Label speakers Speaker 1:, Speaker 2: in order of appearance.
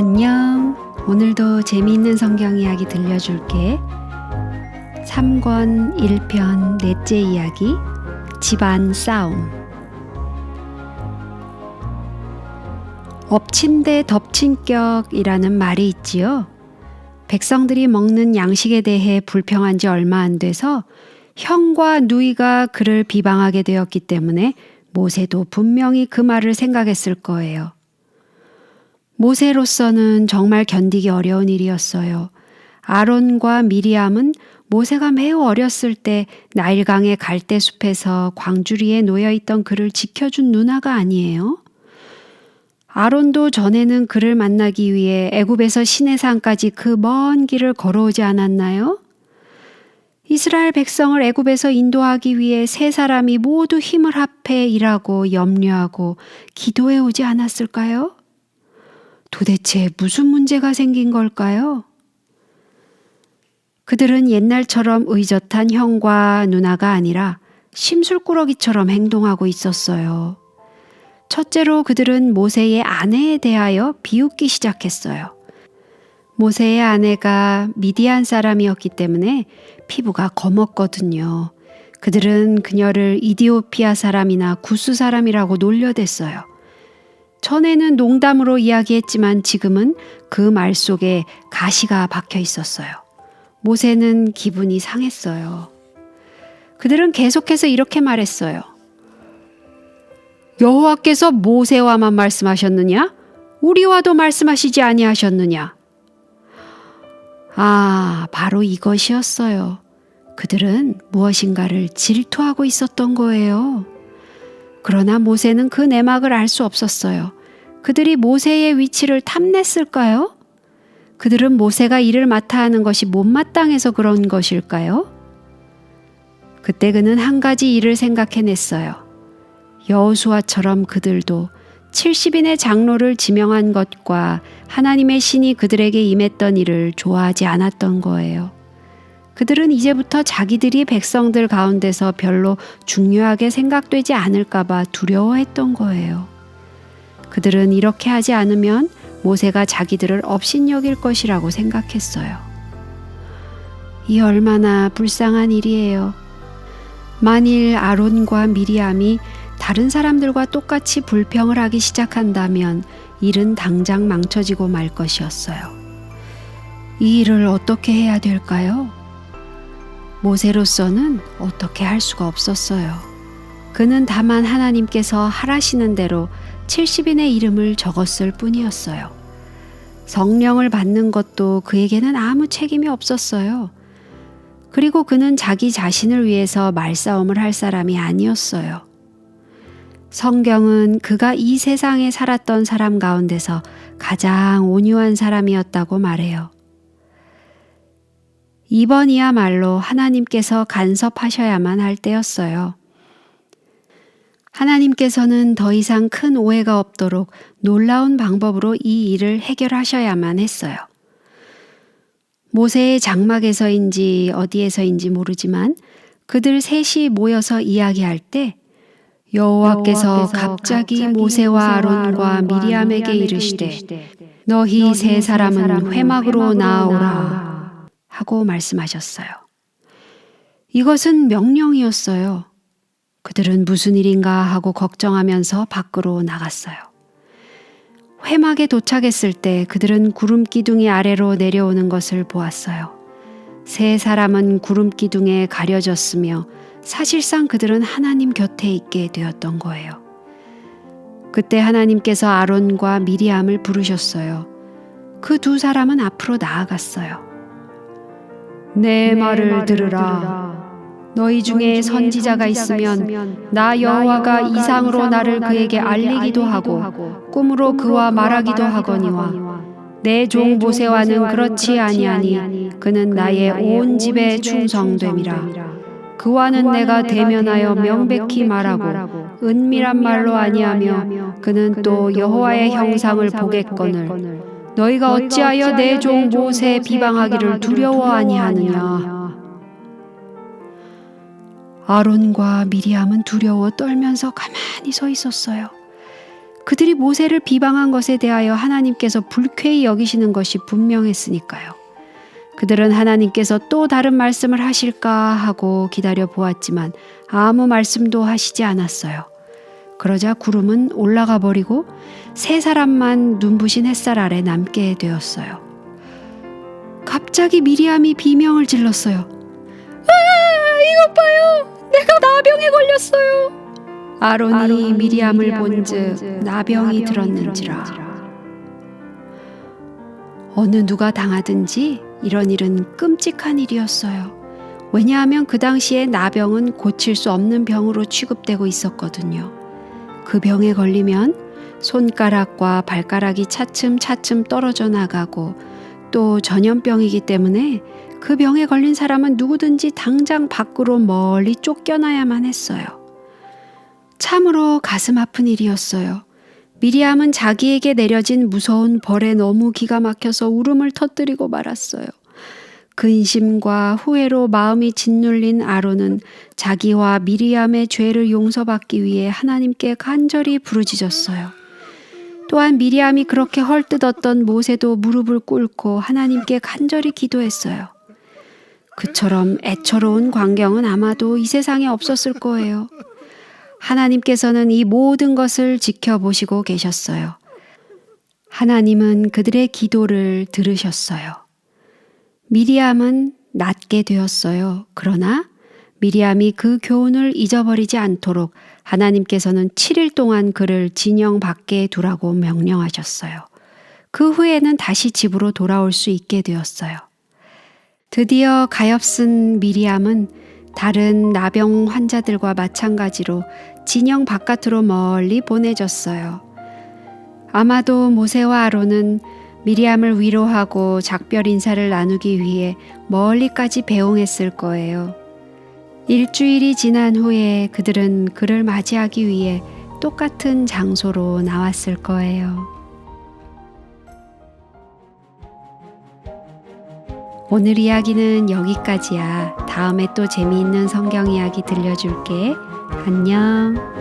Speaker 1: 안녕. 오늘도 재미있는 성경 이야기 들려줄게. 3권 1편 넷째 이야기, 집안 싸움. 엎친 데 덮친 격이라는 말이 있지요. 백성들이 먹는 양식에 대해 불평한 지 얼마 안 돼서 형과 누이가 그를 비방하게 되었기 때문에 모세도 분명히 그 말을 생각했을 거예요. 모세로서는 정말 견디기 어려운 일이었어요. 아론과 미리암은 모세가 매우 어렸을 때 나일강의 갈대숲에서 광주리에 놓여있던 그를 지켜준 누나가 아니에요. 아론도 전에는 그를 만나기 위해 애굽에서 시내산까지 그 먼 길을 걸어오지 않았나요? 이스라엘 백성을 애굽에서 인도하기 위해 세 사람이 모두 힘을 합해 일하고 염려하고 기도해 오지 않았을까요? 도대체 무슨 문제가 생긴 걸까요? 그들은 옛날처럼 의젓한 형과 누나가 아니라 심술꾸러기처럼 행동하고 있었어요. 첫째로 그들은 모세의 아내에 대하여 비웃기 시작했어요. 모세의 아내가 미디안 사람이었기 때문에 피부가 검었거든요. 그들은 그녀를 이디오피아 사람이나 구스 사람이라고 놀려댔어요. 전에는 농담으로 이야기했지만 지금은 그 말 속에 가시가 박혀 있었어요. 모세는 기분이 상했어요. 그들은 계속해서 이렇게 말했어요. 여호와께서 모세와만 말씀하셨느냐? 우리와도 말씀하시지 아니하셨느냐? 바로 이것이었어요. 그들은 무엇인가를 질투하고 있었던 거예요. 그러나 모세는 그 내막을 알 수 없었어요. 그들이 모세의 위치를 탐냈을까요? 그들은 모세가 일을 맡아 하는 것이 못마땅해서 그런 것일까요? 그때 그는 한 가지 일을 생각해냈어요. 여호수아처럼 그들도 70인의 장로를 지명한 것과 하나님의 신이 그들에게 임했던 일을 좋아하지 않았던 거예요. 그들은 이제부터 자기들이 백성들 가운데서 별로 중요하게 생각되지 않을까봐 두려워했던 거예요. 그들은 이렇게 하지 않으면 모세가 자기들을 업신여길 것이라고 생각했어요. 이 얼마나 불쌍한 일이에요. 만일 아론과 미리암이 다른 사람들과 똑같이 불평을 하기 시작한다면 일은 당장 망쳐지고 말 것이었어요. 이 일을 어떻게 해야 될까요? 모세로서는 어떻게 할 수가 없었어요. 그는 다만 하나님께서 하라시는 대로 70인의 이름을 적었을 뿐이었어요. 성령을 받는 것도 그에게는 아무 책임이 없었어요. 그리고 그는 자기 자신을 위해서 말싸움을 할 사람이 아니었어요. 성경은 그가 이 세상에 살았던 사람 가운데서 가장 온유한 사람이었다고 말해요. 이번이야말로 하나님께서 간섭하셔야만 할 때였어요. 하나님께서는 더 이상 큰 오해가 없도록 놀라운 방법으로 이 일을 해결하셔야만 했어요. 모세의 장막에서인지 어디에서인지 모르지만 그들 셋이 모여서 이야기할 때 여호와께서 갑자기 모세와 아론과 미리암에게 이르시되 너희 세 사람은 회막으로 나아오라 하고 말씀하셨어요. 이것은 명령이었어요. 그들은 무슨 일인가 하고 걱정하면서 밖으로 나갔어요. 회막에 도착했을 때 그들은 구름 기둥이 아래로 내려오는 것을 보았어요. 세 사람은 구름 기둥에 가려졌으며 사실상 그들은 하나님 곁에 있게 되었던 거예요. 그때 하나님께서 아론과 미리암을 부르셨어요. 그 두 사람은 앞으로 나아갔어요. 내 말을 들으라. 너희 중에 선지자가 있으면 나 여호와가 이상으로 나를 그에게 알리기도 하고 꿈으로 그와 말하기도 하거니와 내 종 모세와는 그렇지 아니하니 그는 나의 온 집에 충성됨이라. 그와는 내가 대면하여 명백히 말하고 은밀한 말로 아니하며 그는 또 여호와의 형상을 보겠거늘 너희가 어찌하여 내 종 모세 비방하기를 두려워 아니하느냐. 아론과 미리암은 두려워 떨면서 가만히 서 있었어요. 그들이 모세를 비방한 것에 대하여 하나님께서 불쾌히 여기시는 것이 분명했으니까요. 그들은 하나님께서 또 다른 말씀을 하실까 하고 기다려 보았지만 아무 말씀도 하시지 않았어요. 그러자 구름은 올라가 버리고 세 사람만 눈부신 햇살 아래 남게 되었어요. 갑자기 미리암이 비명을 질렀어요. 이것 봐요! 내가 나병에 걸렸어요! 아론이 미리암을 본즉 나병이 들었는지라. 어느 누가 당하든지 이런 일은 끔찍한 일이었어요. 왜냐하면 그 당시에 나병은 고칠 수 없는 병으로 취급되고 있었거든요. 그 병에 걸리면 손가락과 발가락이 차츰차츰 떨어져 나가고 또 전염병이기 때문에 그 병에 걸린 사람은 누구든지 당장 밖으로 멀리 쫓겨나야만 했어요. 참으로 가슴 아픈 일이었어요. 미리암은 자기에게 내려진 무서운 벌에 너무 기가 막혀서 울음을 터뜨리고 말았어요. 근심과 후회로 마음이 짓눌린 아론은 자기와 미리암의 죄를 용서받기 위해 하나님께 간절히 부르짖었어요. 또한 미리암이 그렇게 헐뜯었던 모세도 무릎을 꿇고 하나님께 간절히 기도했어요. 그처럼 애처로운 광경은 아마도 이 세상에 없었을 거예요. 하나님께서는 이 모든 것을 지켜보시고 계셨어요. 하나님은 그들의 기도를 들으셨어요. 미리암은 낫게 되었어요. 그러나 미리암이 그 교훈을 잊어버리지 않도록 하나님께서는 7일 동안 그를 진영 밖에 두라고 명령하셨어요. 그 후에는 다시 집으로 돌아올 수 있게 되었어요. 드디어 가엾은 미리암은 다른 나병 환자들과 마찬가지로 진영 바깥으로 멀리 보내졌어요. 아마도 모세와 아론은 미리암을 위로하고 작별 인사를 나누기 위해 멀리까지 배웅했을 거예요. 일주일이 지난 후에 그들은 그를 맞이하기 위해 똑같은 장소로 나왔을 거예요. 오늘 이야기는 여기까지야. 다음에 또 재미있는 성경 이야기 들려줄게. 안녕.